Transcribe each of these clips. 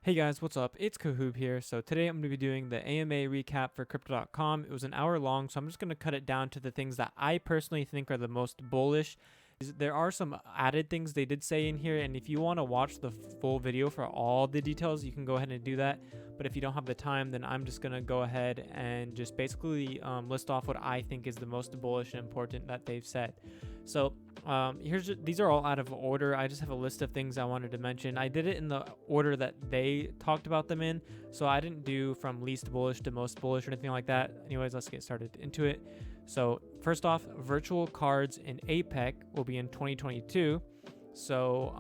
Hey guys, what's up? It's Kahoop here. So today I'm going to be doing the AMA recap for Crypto.com. It was an hour long, so I'm just going to cut it down to the things that I personally think are the most bullish. There are some added things they did say in here, and if you want to watch the full video for all the details, you can go ahead and do that. But if you don't have the time, then I'm just going to go ahead and just basically list off what I think is the most bullish and important that they've said. So these are all out of order. I just have a list of things I wanted to mention. I did it in the order that they talked about them in, so I didn't do from least bullish to most bullish or anything like that. Anyways, let's get started into it. So first off, virtual cards in APEC will be in 2022. So,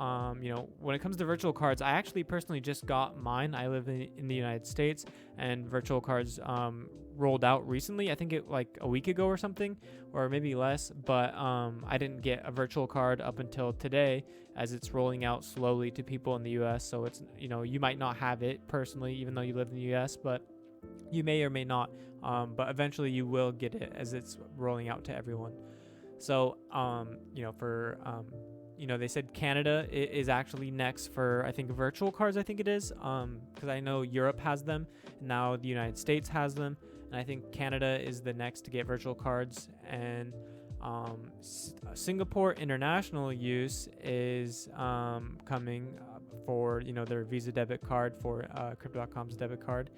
when it comes to virtual cards, I actually personally just got mine. I live in the United States, and virtual cards rolled out recently. I think it like a week ago or something, or maybe less. But I didn't get a virtual card up until today, as it's rolling out slowly to people in the U.S. So it's you might not have it personally, even though you live in the U.S., but you may or may not. But eventually you will get it as it's rolling out to everyone. So they said Canada is actually next for, I think, virtual cards. I think it is, because I know Europe has them, and now the United States has them, and I think Canada is the next to get virtual cards. And Singapore international use is coming for their Visa debit card for Crypto.com's debit card,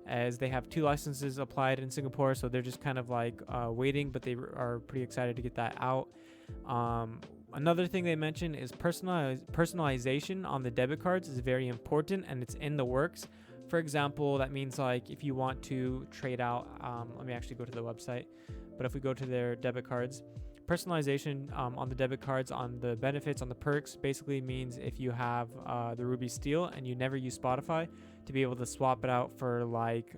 as they have 2 licenses applied in Singapore, so they're just kind of like waiting, but they are pretty excited to get that out. Another thing they mentioned is personalization on the debit cards is very important, and it's in the works. For example, that means like if you want to trade out, let me actually go to the website, but if we go to their debit cards, personalization on the debit cards, on the benefits, on the perks, basically means if you have the Ruby Steel and you never use Spotify, to be able to swap it out for like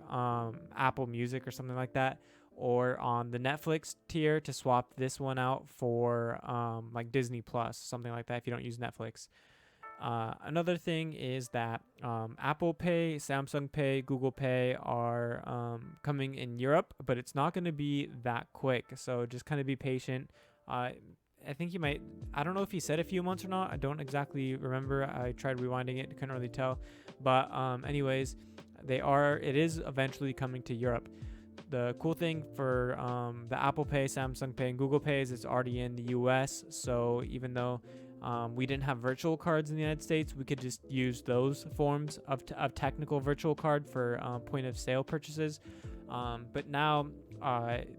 Apple Music or something like that, or on the Netflix tier to swap this one out for like Disney Plus, something like that, if you don't use Netflix. Another thing is that Apple Pay, Samsung Pay, Google Pay are coming in Europe, but it's not going to be that quick. So just kind of be patient. I think I don't know if he said a few months or not. I don't exactly remember. I tried rewinding it, couldn't really tell. But anyways, it is eventually coming to Europe. The cool thing for the Apple Pay, Samsung Pay, and Google Pay is it's already in the US. So even though we didn't have virtual cards in the United States, we could just use those forms of technical virtual card for point of sale purchases. But now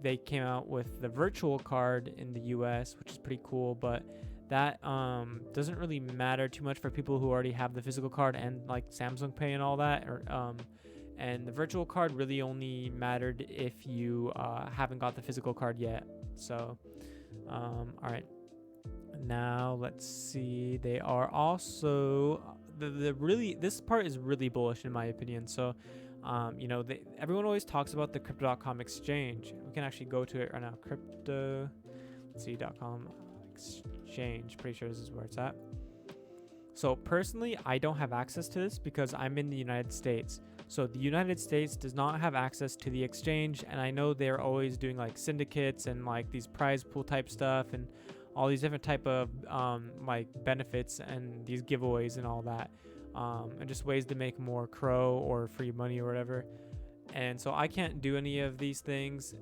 they came out with the virtual card in the US, which is pretty cool. But that doesn't really matter too much for people who already have the physical card and like Samsung Pay and all that. And the virtual card really only mattered if you haven't got the physical card yet. So, all right. Now let's see. They are also this part is really bullish in my opinion. So, everyone always talks about the Crypto.com exchange. We can actually go to it right now. .com exchange. Pretty sure this is where it's at. So personally, I don't have access to this because I'm in the United States. So the United States does not have access to the exchange, and I know they're always doing like syndicates and like these prize pool type stuff and all these different type of like benefits and these giveaways and all that, and just ways to make more crow or free money or whatever. And so I can't do any of these things.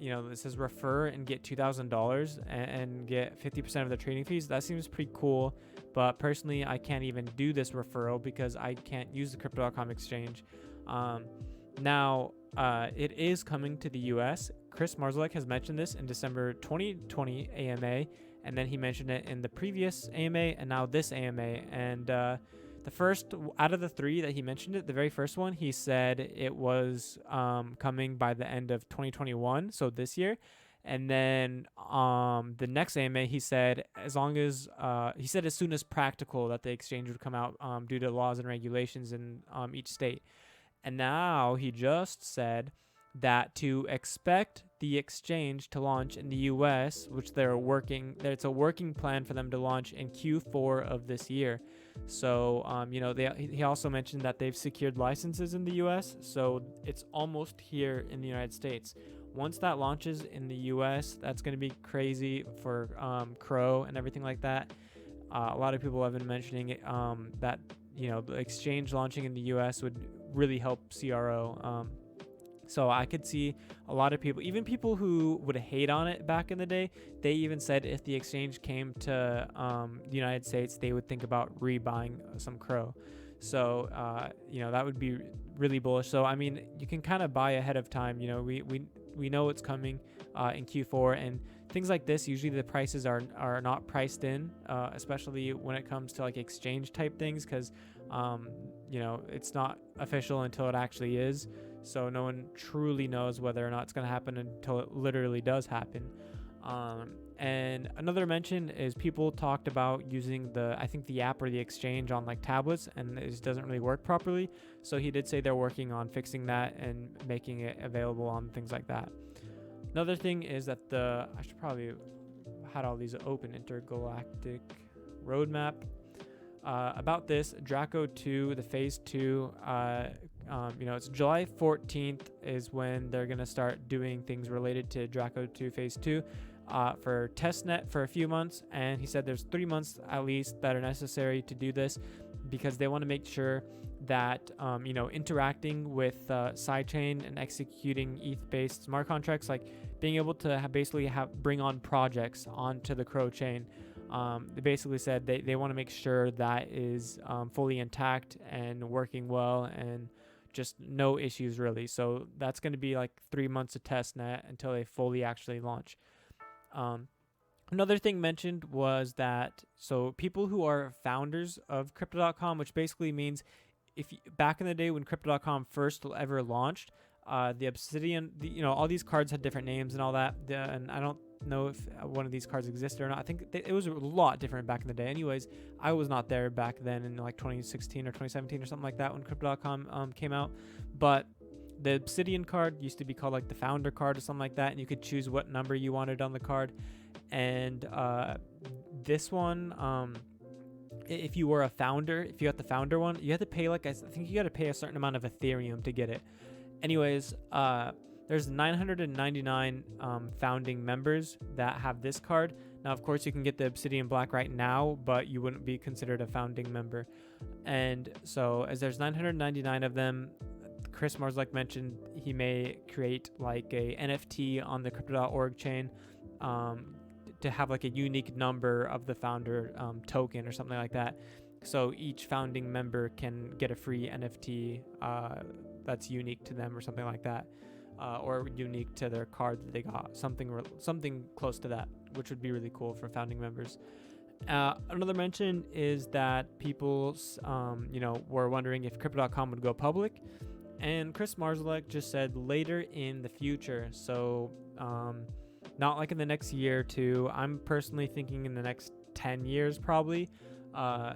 It says refer and get $2,000 and get 50% of the trading fees. That seems pretty cool. But personally, I can't even do this referral because I can't use the Crypto.com exchange. Now, it is coming to the US. Chris Marszalek has mentioned this in December 2020 AMA, and then he mentioned it in the previous AMA and now this AMA. And the first out of the 3 that he mentioned it, the very first one, he said it was coming by the end of 2021, so this year. And then the next AMA, he said as soon as practical that the exchange would come out due to laws and regulations in each state. And now he just said that to expect the exchange to launch in the US, which it's a working plan for them to launch in Q4 of this year. So, he also mentioned that they've secured licenses in the US, so it's almost here in the United States. Once that launches in the US, that's going to be crazy for Crow and everything like that. A lot of people have been mentioning it, that the exchange launching in the US would really help CRO. So I could see a lot of people, even people who would hate on it back in the day, they even said if the exchange came to the United States, they would think about rebuying some Crow. So, that would be really bullish. So, I mean, you can kind of buy ahead of time. We know it's coming in Q4, and things like this, usually the prices are not priced in, especially when it comes to like exchange type things, because, it's not official until it actually is. So no one truly knows whether or not it's going to happen until it literally does happen. And another mention is people talked about using the app or the exchange on like tablets, and it just doesn't really work properly. So he did say they're working on fixing that and making it available on things like that. Another thing is that I should probably had all these open, intergalactic roadmap. About this, Draco 2, the phase 2, it's July 14th is when they're going to start doing things related to Draco 2 phase 2 for testnet for a few months. And he said there's 3 months at least that are necessary to do this, because they want to make sure that, interacting with sidechain and executing ETH-based smart contracts, like being able to bring on projects onto the Crow chain. They basically said they want to make sure that is fully intact and working well, and just no issues really. So that's going to be like 3 months of testnet until they fully actually launch. Another thing mentioned was that, so people who are founders of Crypto.com, which basically means back in the day when Crypto.com first ever launched, the Obsidian, all these cards had different names and all that, and I don't know if one of these cards existed or not. I think it was a lot different back in the day. Anyways, I was not there back then in like 2016 or 2017 or something like that when Crypto.com came out, but the Obsidian card used to be called like the founder card or something like that, and you could choose what number you wanted on the card. And this one, if you were a founder, if you got the founder one, you had to pay I think you got to pay a certain amount of Ethereum to get it. Anyways, there's 999 founding members that have this card. Now, of course, you can get the Obsidian Black right now, but you wouldn't be considered a founding member. And so, as there's 999 of them, Chris Marszalek mentioned he may create like a NFT on the Crypto.org chain to have like a unique number of the founder token or something like that. So each founding member can get a free NFT that's unique to them or something like that. Or unique to their card that they got, something close to that, which would be really cool for founding members. Another mention is that people, were wondering if Crypto.com would go public, and Chris Marszalek just said later in the future. So, not like in the next year or two. I'm personally thinking in the next 10 years, probably,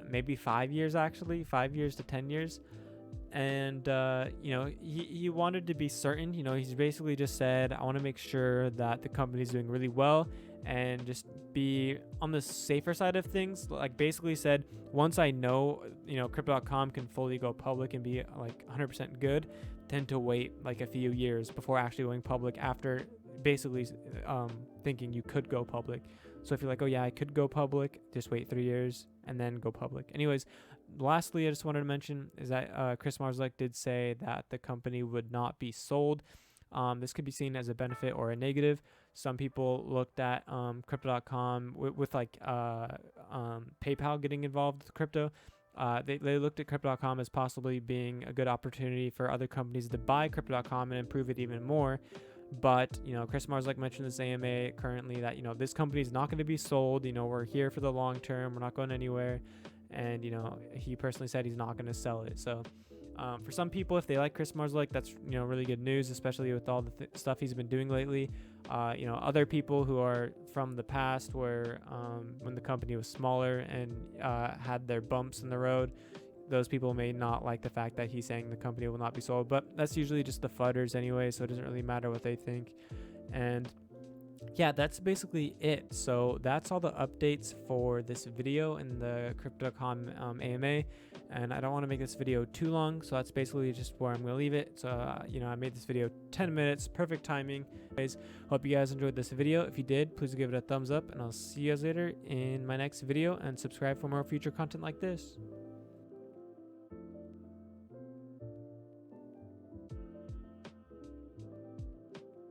maybe 5 years actually, 5 years to 10 years. And, he wanted to be certain. He's basically just said, I want to make sure that the company's doing really well and just be on the safer side of things. Like basically said, once I know, Crypto.com can fully go public and be like 100% good, tend to wait like a few years before actually going public, after basically thinking you could go public. So if you're like, oh yeah, I could go public, just wait 3 years and then go public. Anyways, lastly, I just wanted to mention is that Chris Marszalek did say that the company would not be sold. This could be seen as a benefit or a negative. Some people looked at Crypto.com with PayPal getting involved with crypto. They looked at Crypto.com as possibly being a good opportunity for other companies to buy Crypto.com and improve it even more. But, Chris Marszalek mentioned this AMA currently that, this company is not going to be sold. We're here for the long term. We're not going anywhere. And, he personally said he's not going to sell it. So for some people, if they like Chris Marszalek, that's, really good news, especially with all the stuff he's been doing lately. Other people who are from the past where when the company was smaller and had their bumps in the road, those people may not like the fact that he's saying the company will not be sold. But that's usually just the FUDders anyway, so it doesn't really matter what they think. And yeah, that's basically it. So that's all the updates for this video in the Crypto.com AMA. And I don't want to make this video too long, so that's basically just where I'm going to leave it. So, I made this video 10 minutes, perfect timing. Anyways, hope you guys enjoyed this video. If you did, please give it a thumbs up, and I'll see you guys later in my next video, and subscribe for more future content like this.